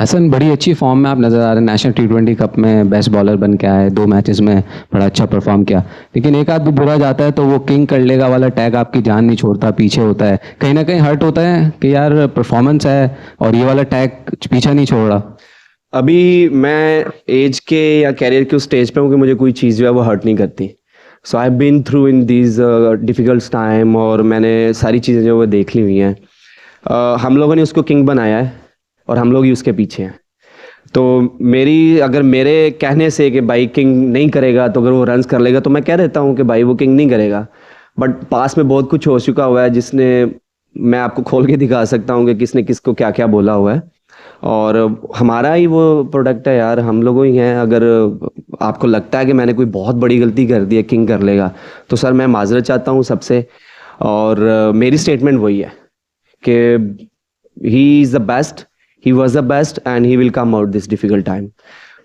हसन बड़ी अच्छी फॉर्म में आप नज़र आ रहे हैं। नेशनल टी20 कप में बेस्ट बॉलर बन के आए, 2 मैचेस में बड़ा अच्छा परफॉर्म किया। लेकिन एक आध भी बुरा जाता है तो वो किंग कर लेगा वाला टैग आपकी जान नहीं छोड़ता, पीछे होता है, कहीं ना कहीं हर्ट होता है कि यार परफॉर्मेंस है और ये वाला टैग पीछा नहीं छोड़ रहा। अभी मैं एज के या कैरियर के उस स्टेज पे हूँ कि मुझे कोई चीज़ जो है वो हर्ट नहीं करती। So I have been through in these difficult time, और मैंने सारी चीज़ें जो वो देख ली हुई हैं। हम लोगों ने उसको किंग बनाया है और हम लोग ही उसके पीछे हैं। तो अगर मेरे कहने से कि भाई किंग नहीं करेगा, तो अगर वो रन्स कर लेगा तो मैं कह देता हूँ कि भाई वो किंग नहीं करेगा। बट पास में बहुत कुछ हो चुका हुआ है जिसने, मैं आपको खोल के दिखा सकता हूँ कि किसने किसको क्या क्या बोला हुआ है। और हमारा ही वो प्रोडक्ट है यार, हम लोगों ही हैं। अगर आपको लगता है कि मैंने कोई बहुत बड़ी गलती कर दी है, किंग कर लेगा, तो सर मैं माजरत चाहता हूँ सबसे। और मेरी स्टेटमेंट वही है कि he is the best, he was the best and he will come out this difficult time.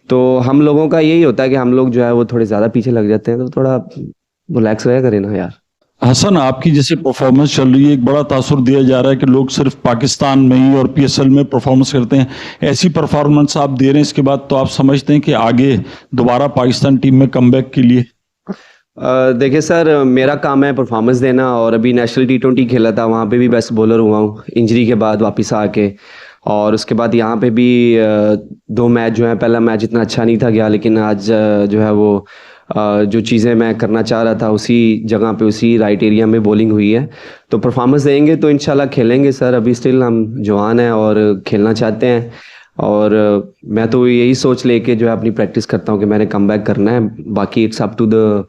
तो हम लोगों का यही होता है कि हम लोग जो है वो थोड़े ज़्यादा पीछे लग जाते हैं, तो थोड़ा रिलैक्स रहा करें ना यार। हसन, आपकी जैसे परफॉर्मेंस चल रही है, एक बड़ा तासुर दिया जा रहा है कि लोग सिर्फ पाकिस्तान में ही और पीएसएल में परफॉर्मेंस करते हैं। ऐसी परफॉर्मेंस आप दे रहे हैं, इसके बाद तो आप समझते हैं कि आगे दोबारा पाकिस्तान टीम में कमबैक के लिए? देखिए सर, मेरा काम है परफॉर्मेंस देना, और अभी नेशनल टी20 खेला था, वहाँ पे भी बेस्ट बॉलर हुआ हूँ इंजरी के बाद वापस आके। और उसके बाद यहाँ पे भी 2 मैच जो है, पहला मैच इतना अच्छा नहीं था गया, लेकिन आज जो है वो जो चीज़ें मैं करना चाह रहा था उसी जगह पे, उसी राइट एरिया में बॉलिंग हुई है। तो परफॉर्मेंस देंगे तो इंशाल्लाह खेलेंगे सर। अभी स्टिल हम जवान हैं और खेलना चाहते हैं, और मैं तो यही सोच लेके जो है अपनी प्रैक्टिस करता हूँ कि मैंने कमबैक करना है। बाकी it's up to the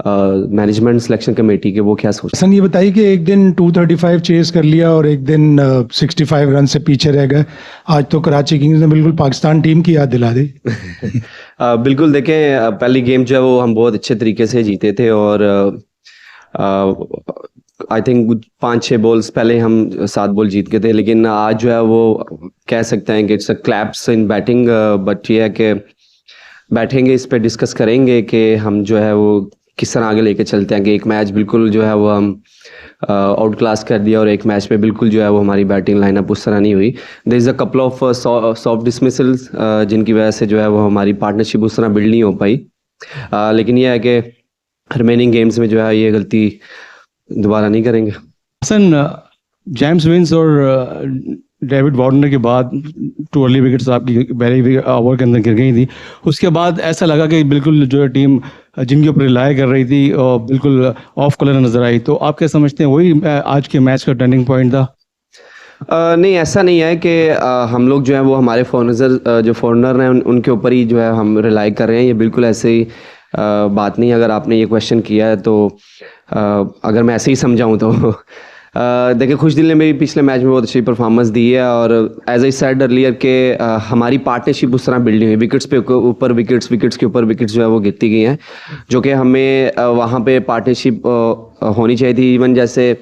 management selection committee के वो क्या सोच। हसन, ये बताइए कि एक दिन 235 चेस कर लिया और एक दिन 65 रन से पीछे रह गए। आज तो कराची किंग्स ने बिल्कुल पाकिस्तान टीम की याद दिला दी। बिल्कुल, देखें पहली गेम जो है वो हम बहुत अच्छे तरीके से जीते थे, और आई थिंक 5-6 बॉल्स पहले हम 7 बॉल जीत गए थे। लेकिन आज जो है वो कह सकते हैं कि it's a collapse in batting. But ये है कि बैठेंगे, इस पे डिस्कस करेंगे कि हम जो है वो किस तरह आगे लेके चलते हैं। कि एक मैच बिल्कुल जो है वो हम आउट क्लास कर दिया, और एक मैच में बिल्कुल जो है वो हमारी बैटिंग लाइनअप उस तरह नहीं हुई। There is a couple of soft dismissals जिनकी वजह से जो है वो हमारी पार्टनरशिप उस तरह बिल्ड नहीं हो पाई। लेकिन ये है कि रिमेनिंग गेम्स में जो है ये गलती दोबारा नहीं करेंगे। हसन, जेम्स विंस और डेविड वार्नर के बाद 2 अर्ली विकेट्स आपकी पहले ओवर के अंदर गिर गई थी। उसके बाद ऐसा लगा कि बिल्कुल जो है टीम जिनके ऊपर रिलाय कर रही थी और बिल्कुल ऑफ कलर नजर आई। तो आप क्या समझते हैं वही आज के मैच का टर्निंग पॉइंट था? नहीं, ऐसा नहीं है कि हम लोग जो है वो हमारे जो फॉरनर हैं उनके ऊपर ही जो है हम रिलाई कर रहे हैं। ये बिल्कुल ऐसे ही बात नहीं। अगर आपने ये क्वेश्चन किया है तो अगर मैं ऐसे ही समझाऊँ तो देखिए, खुशदिल ने मेरी पिछले मैच में बहुत अच्छी परफॉर्मेंस दी है, और एज आई सेड अर्लियर के हमारी पार्टनरशिप उस तरह बिल्डिंग हुई। विकेट्स पे ऊपर विकेट्स, विकेट्स के ऊपर विकेट्स जो है वो गिरती गई हैं, जो कि हमें वहाँ पे पार्टनरशिप होनी चाहिए थी। इवन जैसे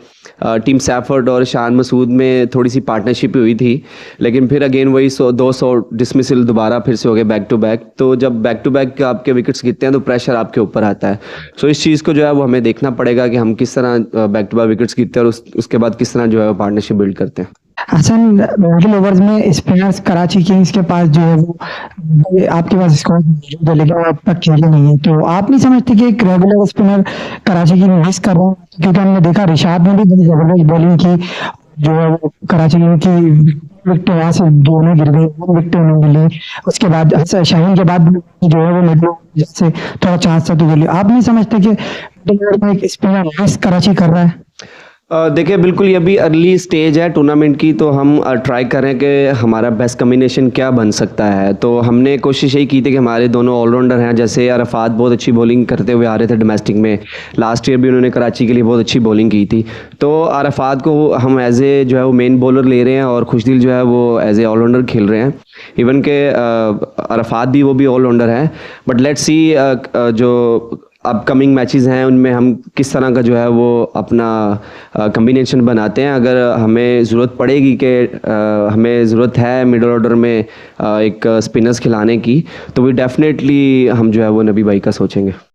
टीम सैफर्ड और शान मसूद में थोड़ी सी पार्टनरशिप हुई थी, लेकिन फिर अगेन वही 200 डिसमिसल दोबारा फिर से हो गए बैक टू बैक। तो जब बैक टू बैक आपके विकेट्स गिरते हैं तो प्रेशर आपके ऊपर आता है। सो इस चीज़ को जो है वो हमें देखना पड़ेगा कि हम किस तरह बैक टू बैक विकेट्स गिरते हैं और उसके बाद किस तरह जो है पार्टनरशिप बिल्ड करते हैं। हसन, मिडिल ओवर्स में स्पिनर्स कराची किंग्स के पास जो है वो आपके पास स्क्वाड मौजूद है, लेकिन वो अब तक खेले नहीं है। तो आप नहीं समझते कि एक रेगुलर स्पिनर कराची की मिस कर रहे हैं? क्योंकि हमने देखा रिशाद ने भी बड़ी जबरदस्त बॉलिंग की, जो है वो कराची की विकेट वहां से दोनों गिर गई, विकेट उन्हें मिली। उसके बाद शाहीन के बाद जो है वो मिडल से थोड़ा चांस था तो बोलिए, आप नहीं समझते कि एक स्पिनर मिस कराची कर रहा है? देखिए, बिल्कुल ये अभी अर्ली स्टेज है टूर्नामेंट की, तो हम ट्राई करें कि हमारा बेस्ट कम्बिनेशन क्या बन सकता है। तो हमने कोशिश यही की थी कि हमारे दोनों ऑलराउंडर हैं, जैसे अरफात बहुत अच्छी बॉलिंग करते हुए आ रहे थे डोमेस्टिक में, लास्ट ईयर भी उन्होंने कराची के लिए बहुत अच्छी बॉलिंग की थी। तो अरफात को हम एज ए जो है वो मेन बॉलर ले रहे हैं, और खुशदिल जो है वो एज ए ऑलराउंडर खेल रहे हैं। इवन के अरफात भी वो भी ऑलराउंडर हैं। बट लेट्स सी जो अपकमिंग मैचेस हैं उनमें हम किस तरह का जो है वो अपना कम्बिनेशन बनाते हैं। अगर हमें ज़रूरत पड़ेगी कि हमें ज़रूरत है मिडल ऑर्डर में एक स्पिनर्स खिलाने की, तो वी डेफिनेटली हम जो है वो नबी भाई का सोचेंगे।